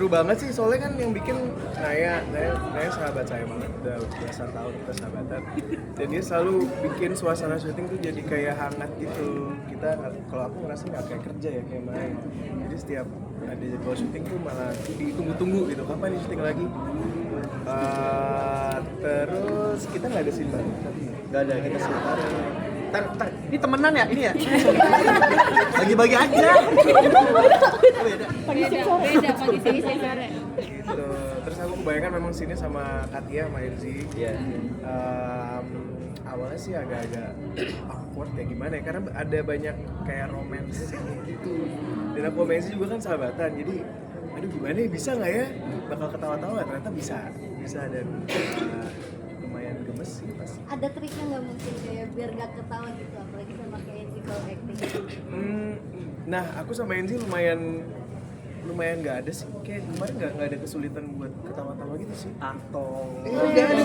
Seru banget sih, soalnya kan yang bikin Naya sahabat saya banget, udah belasan tahun kita sahabatan. Dan dia selalu bikin suasana syuting tuh jadi kayak hangat gitu. Kalau aku ngerasa nggak kayak kerja ya, kayak main. Jadi setiap ada jadwal syuting tuh malah ditunggu-tunggu gitu, kapan nih syuting lagi. Terus kita nggak ada scene baru tapi Nggak ada, kita sebentar. Ntar, ini temenan ya? Ini ya? Bagi-bagi aja. Beda pagi sini sore. gitu. Terus aku kebayangkan memang sini sama Katia sama Enzi. Iya. Awalnya sih agak-agak awkward ya gimana ya, karena ada banyak kayak romance gitu. Dan aku sama Enzi juga kan sahabatan, jadi aduh gimana ya, bisa nggak ya bakal ketawa-tawa, ternyata bisa dan lumayan gemes sih pasti. Ada triknya nggak mungkin kayak biar gak ketawa gitu, apalagi sama kayak Enzi kalau acting? Nah aku sama Enzi lumayan nggak ada sih, kayak kemarin nggak ada kesulitan buat ketawa-tawa gitu sih. Atong. Nggak ada.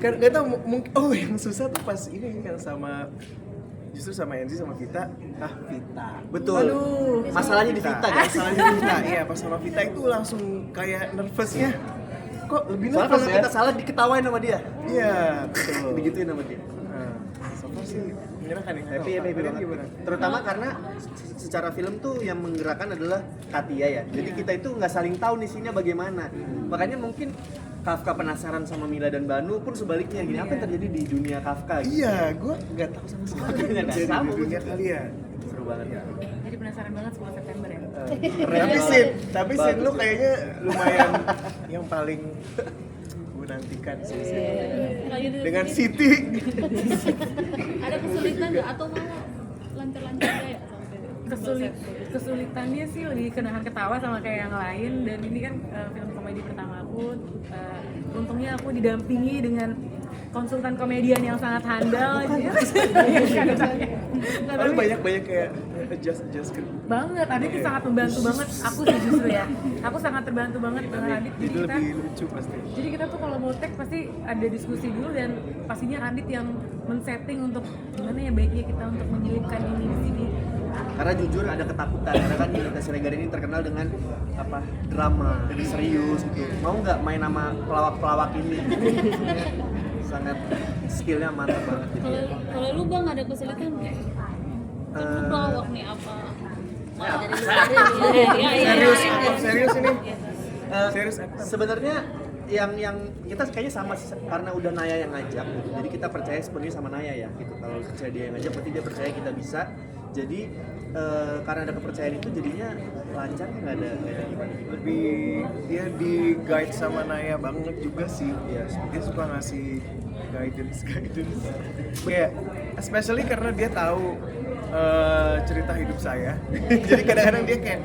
Kan nggak tahu mungkin yang susah tuh pas ini kan justru sama Enzi sama Vita. Vita. Betul. Aduh. Masalahnya di Vita, guys. Masalahnya di Vita. Iya, pas sama Vita itu langsung kayak nervousnya. Kok lebih Soalnya nervous kalau ya? kita salah diketawain sama dia. Iya, betul. Digituin sama dia. Nah, so far sih menyenangkan nih. Happy Kalian banget. gimana? Terutama karena secara film tuh yang menggerakkan adalah Katia ya. Jadi kita itu nggak saling tahu nih scene-nya bagaimana. Makanya mungkin Kafka penasaran sama Mila dan Banu pun sebaliknya gini, apa yang terjadi di dunia Kafka gitu. Iya, gue nggak tahu sama sekali. Nggak Jadi tahu. di dunia kalian. Seru banget ya. Jadi penasaran banget 10 September ya. Tapi scene lu kayaknya lumayan yang paling gue nantikan sih. Dengan Siti. Ada kesulitan nggak atau malah lancar-lancar aja sampai kesulitannya sih lebih ke nahan ketawa sama kayak yang lain, dan ini kan film komedi pertama aku. Untungnya aku didampingi dengan konsultan komedian yang sangat handal gitu. Lalu banyak kayak adjust gitu. Banget, Adit tuh sangat membantu banget aku sih justru ya. Aku sangat terbantu banget dengan Adit. Jadi lebih lucu pasti. Jadi kita tuh kalau mau tag pasti ada diskusi dulu, dan pastinya Adit yang men-setting untuk gimana ya baiknya kita untuk menyelipkan ini di sini. Karena jujur ada ketakutan, karena kan Yunita Siregar ini terkenal dengan apa, drama, serius gitu. Mau nggak main sama pelawak-pelawak ini? Sangat skillnya mantap banget gitu. Kalau lu Bang ada kesulitan nggak? Kan lu pelawak nih apa? Serius ini. Serius actor. Sebenarnya yang kita kayaknya sama sih, karena udah Naya yang ngajak gitu. Jadi kita percaya sepenuhnya sama Naya ya gitu. Kalau percaya dia yang ngajak berarti dia percaya kita bisa. Jadi karena ada kepercayaan itu jadinya lancar, nggak ada gimana. Lebih dia di guide sama Naya banget juga sih. Iya. Dia suka ngasih guidance. Kayak especially karena dia tahu cerita hidup saya. Jadi kadang-kadang dia kayak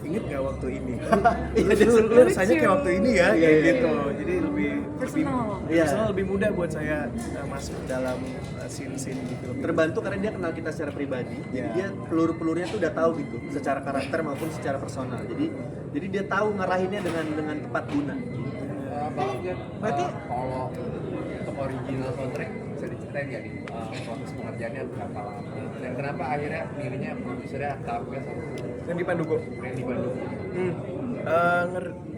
inget nggak waktu ini? Lu rasanya kayak waktu ini ya, kayak gitu. Jadi lebih personal, lebih mudah buat saya masuk dalam scene-scene di film. Terbantu karena dia kenal kita secara pribadi. Jadi dia peluru-pelurnya tuh udah tahu gitu, secara karakter maupun secara personal. Jadi dia tahu ngarahinnya dengan tepat guna. Berarti kalau untuk original soundtrack bisa diceritain nggak nih proses pengerjaannya berapa lama? Dan kenapa akhirnya milihnya produsernya Kafka sama Randy Pandugo. Randy Bandung?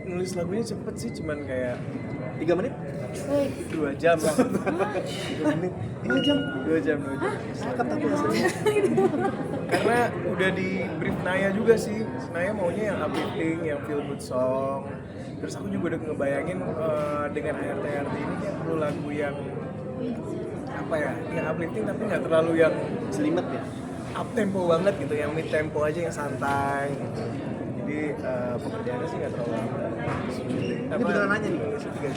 Nulis lagunya cepet sih, cuman kayak 3 menit? 2 jam. 3 menit. 2 jam. Cakep tapi hasilnya. Karena udah di brief Naya juga sih. Naya maunya yang uplifting, yang feel good song. Terus aku juga udah ngebayangin dengan ART ini kayak perlu lagu yang apa ya, yang uplifting tapi nggak terlalu yang Selimet ya? up tempo banget gitu, yang mid tempo aja, yang santai gitu. Jadi pekerjaannya sih nggak terlalu lama. Ini beneran nanya nih,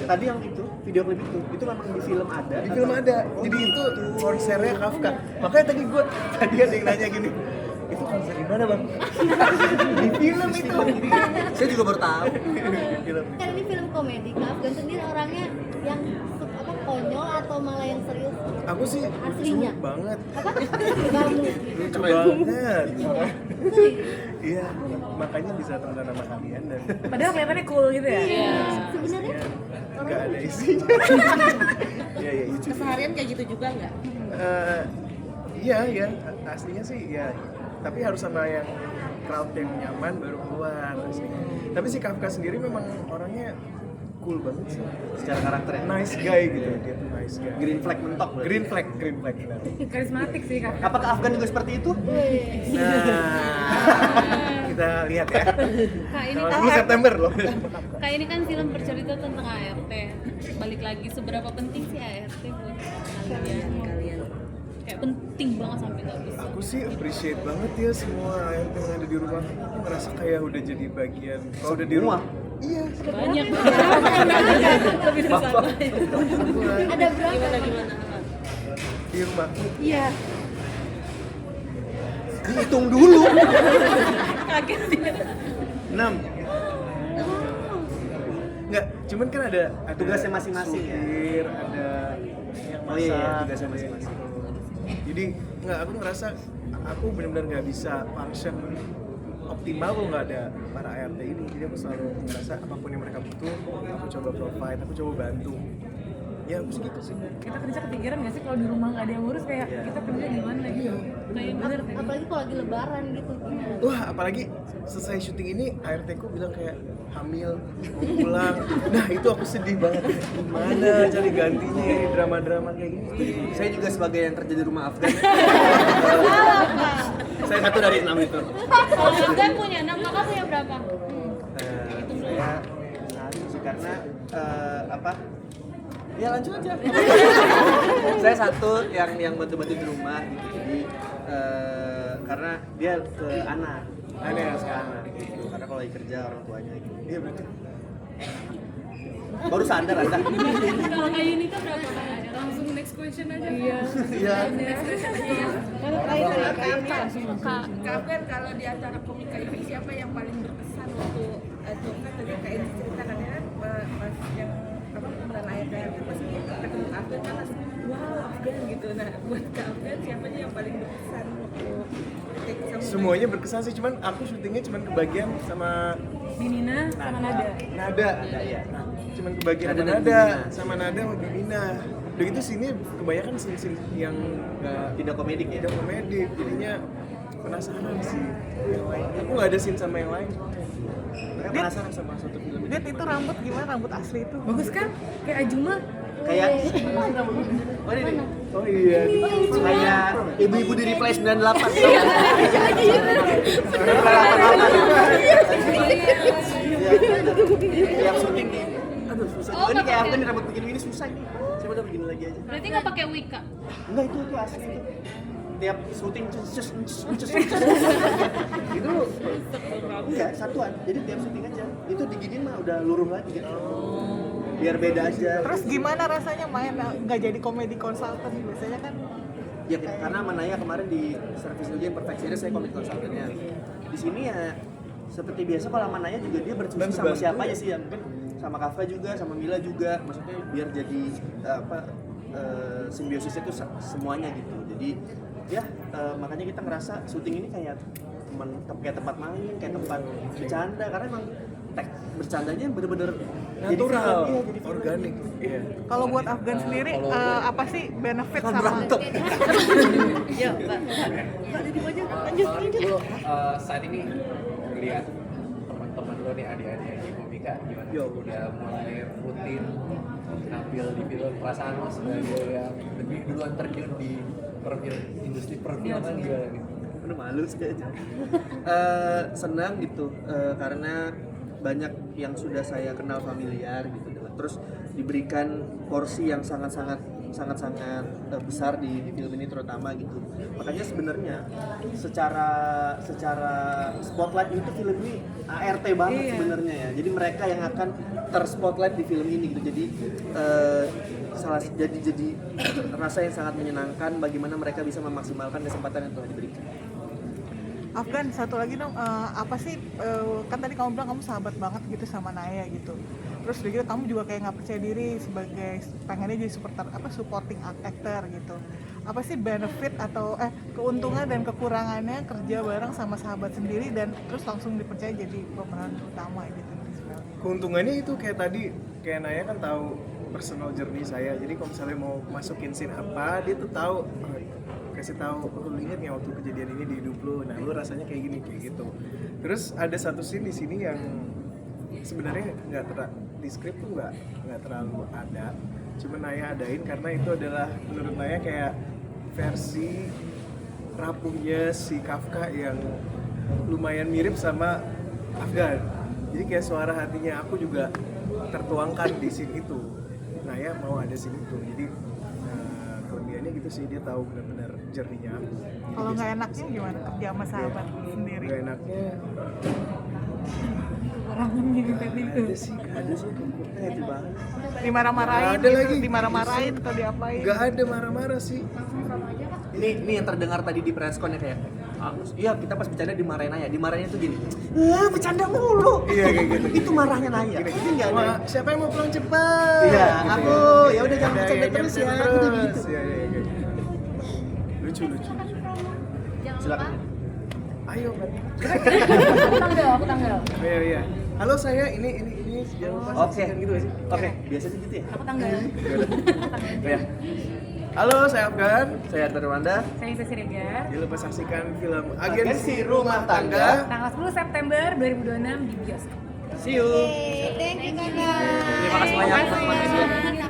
tadi yang itu, video klip itu memang di film ada? Di film ada, jadi itu konsernya Kafka. Makanya tadi ada yang nanya gini, itu konser di mana bang? Di film itu. Saya juga baru tahu. Film. Kan ini film komedi, Kak. Dan sendiri orangnya yang konyol atau malah yang serius? Aku sih Aslinya? lucu banget. Apa? Kamu. Lucu banget. Iya, makanya bisa temenan sama kalian dan Padahal kelihatannya cool gitu ya. Sebenarnya nggak ada isinya. Iya lucu. Keseharian kayak gitu juga nggak? Iya, aslinya sih ya. Tapi harus sama yang crowd yang nyaman baru keluar aslinya. Tapi si Kafka sendiri memang orangnya cool banget sih. Secara karakternya. Nice guy gitu, dia tuh nice guy. Green flag mentok berarti. Green flag benar. Karismatik sih Kak. Apakah Afgan juga seperti itu? Nah, kita lihat ya. Kak ini Tanggal kan 10 September loh. Kak ini kan film bercerita tentang ART. Balik lagi seberapa penting sih ART buat kalian? Kayak penting banget sampai nggak bisa. Aku sih appreciate banget ya semua ART yang ada di rumah. Aku ngerasa kayak udah jadi bagian. Kalau udah di rumah, iya. Banyak. Lebih dari Bapak. Ada berapa? gimana? Di rumah. Iya. Dihitung dulu. Kaget sih. 6. Enggak, cuman kan ada Tugasnya masing-masing ya? supir, ada yang masak. Oh iya, tugasnya masing-masing. Jadi enggak, aku ngerasa aku benar-benar nggak bisa function optimal kalau nggak ada para ART ini. Jadi aku selalu ngerasa apapun yang mereka butuh, aku coba provide, aku coba bantu. Ya aku segitu sih. Kita kerja kepikiran nggak sih kalau di rumah nggak ada yang ngurus kayak kita kerja gimana gitu? Kayak bener tadi. Apalagi kalau lagi lebaran gitu. Wah, apalagi selesai syuting ini ART ku bilang kayak hamil, mau pulang. Nah, itu aku sedih banget. Gimana cari gantinya ini drama-drama kayak gini? Saya juga sebagai yang kerja di rumah Afgan. Saya satu dari 6 itu. Kalau Afgan punya 6, kakak punya berapa? Saya satu sih karena apa? Ya lanjut aja. Saya satu yang bantu-bantu di rumah gitu. Jadi karena dia ke anak. Aneh ya sekarang. Gitu. Karena kalau lagi kerja orang tuanya gitu. Iya berarti. Baru sadar Anda. Kalau kayak ini kan berapa? Langsung next question aja. Iya. Iya. Kabar kalau di antara komika ini siapa yang paling berkesan waktu itu kan tadi kayak ceritakan ya pas yang apa pemeran ayah pas ketemu Afgan kan langsung wow Afgan gitu. Nah buat Kak Afgan siapanya yang paling berkesan waktu take sama Semuanya berkesan sih, cuman aku syutingnya cuman kebagian sama Binina sama Nada. Nada. Iya. Cuman kebagian Nada sama dan Nada, Bimina. sama Nada sama Bimina. Udah gitu sini kebanyakan scene-scene yang nggak Tidak komedik ya. tidak komedi, jadinya penasaran sih yang lain. Aku nggak ada scene sama yang lain. Mereka penasaran sama satu film ini. Dit itu rambut gimana rambut asli itu? Bagus kan? Kayak Ajuma. Kayak oh ini nih. Oh iya. Kayak ibu-ibu di Reply 98. Yang syuting di aduh susah. Oh, Ini kayak nggak Afgan pakai. rambut begini ini susah ini. Coba udah begini lagi aja. Berarti nggak pakai wig, Kak? Enggak itu asli itu. Tiap syuting cus. Itu enggak satuan. Jadi tiap syuting aja. Itu diginin mah udah luruh lagi kan. Biar beda aja. Terus gimana rasanya main nggak jadi komedi konsultan biasanya kan? Ya karena Manaya kemarin di Service Ujian Perfect Series saya komik konsultannya. Di sini ya seperti biasa kalau Manaya juga dia berdiskusi sama Bantu-bantu. siapa aja sih yang sama Kafka juga, sama Mila juga. Maksudnya biar jadi simbiosisnya itu semuanya gitu. Jadi ya makanya kita ngerasa syuting ini kayak kayak tempat main, kayak tempat bercanda karena emang bercandanya bener-bener Natural, jadi film. organik. Iya. Kalau buat Afgan sendiri apa sih benefit Kan sama berantem. Iya, Mbak. Lo saat ini melihat teman-teman lo nih adik-adik di komika gimana? Yo. Udah mulai rutin tampil di film, perasaan lo sebagai yang lebih duluan terjun di industri perfilman gimana nih? Aduh malu sih aja. Senang gitu karena banyak yang sudah saya kenal familiar gitu. Terus diberikan porsi yang sangat-sangat besar di film ini terutama gitu. Makanya sebenarnya secara spotlight itu film ini ART banget sebenarnya ya. Jadi mereka yang akan terspotlight di film ini gitu. Jadi jadi rasa yang sangat menyenangkan bagaimana mereka bisa memaksimalkan kesempatan yang telah diberikan. Afgan, satu lagi dong, apa sih, kan tadi kamu bilang kamu sahabat banget gitu sama Naya gitu. Terus udah gitu kamu juga kayak nggak percaya diri sebagai pengennya jadi supporting actor gitu. Apa sih benefit atau keuntungan dan kekurangannya kerja bareng sama sahabat sendiri dan terus langsung dipercaya jadi pemeran utama gitu. Keuntungannya itu kayak tadi, kayak Naya kan tahu personal journey saya. Jadi kalau misalnya mau masukin scene apa, dia tuh tahu ngasih tahu, lu inget nggak waktu kejadian ini di hidup lu, nah lu rasanya kayak gini, kayak gitu. Terus ada satu scene di sini yang sebenarnya di skrip tuh nggak terlalu ada, cuma Naya adain karena itu adalah menurut Naya kayak versi rapuhnya si Kafka yang lumayan mirip sama Afgan. Jadi kayak suara hatinya aku juga tertuangkan di scene itu. Naya mau ada scene itu, jadi kelebihannya gitu sih, dia tahu benar-benar jerninya aku. Kalau nggak enaknya gimana kerja sama sahabat sendiri? Gak enaknya Orang gini tadi tuh. ada sih itu banget. Dimarah-marahin Nggak ada gitu, lagi. dimarah-marahin atau diapain? gak ada marah-marah sih. Ini yang terdengar tadi di presscon ya kayak iya kita pas bercanda dimarahin Naya, dimarahinnya tuh gini bercanda mulu. Iya kayak gitu. Itu marahnya Naya. Ini nggak ada. Wah, siapa yang mau pulang cepat? Iya, Gitu aku ya udah jangan bercanda terus ya. Udah gitu. Iya, kayak gitu. Lucu. Jangan Silakan. lupa Ayo kan. Aku tanggal. Iya. Halo saya ini jangan lupa Oke. saksikan gitu sih. Oke, biasa sih gitu ya. Aku tanggal. Ya. Halo, saya Afgan. Saya Arta Rwanda. Saya Isa Siregar. Jangan lupa saksikan film Agensi Rumah Tangga. Tanggal 10 September 2026 di bioskop. See you. thank you kakak Terima kasih banyak teman-teman.